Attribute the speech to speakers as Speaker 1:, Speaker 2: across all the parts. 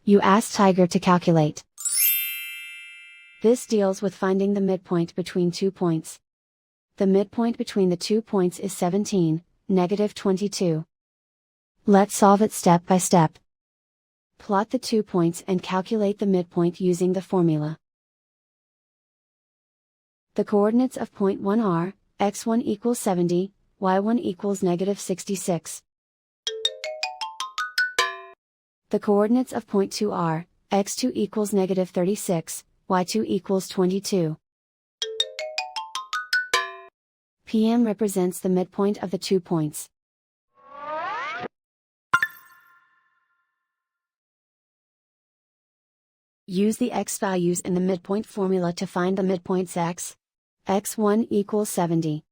Speaker 1: You ask Tiger to calculate. This deals with finding the midpoint between 2 points. The midpoint between the 2 points is 17, -22. Let's solve it step by step. Plot the 2 points and calculate the midpoint using the formula. The coordinates of point 1 are, x1 equals 70, y1 equals -66. The coordinates of point 2 are, x2 equals -36, y2 equals 22. PM represents the midpoint of the 2 points. Use the x values in the midpoint formula to find the midpoints x. x1 equals 70.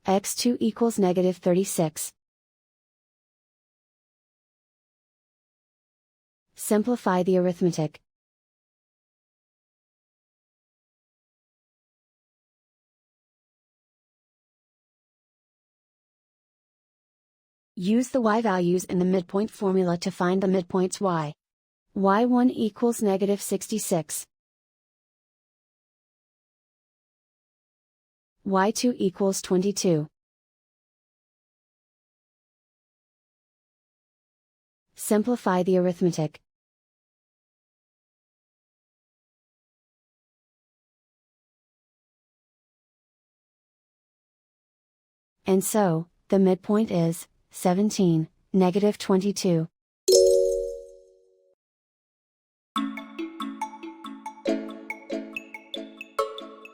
Speaker 1: x2 equals -36. Simplify the arithmetic. Use the y values in the midpoint formula to find the midpoints y. y1 equals -66. y2 equals 22. Simplify the arithmetic. And so, the midpoint is 17, -22.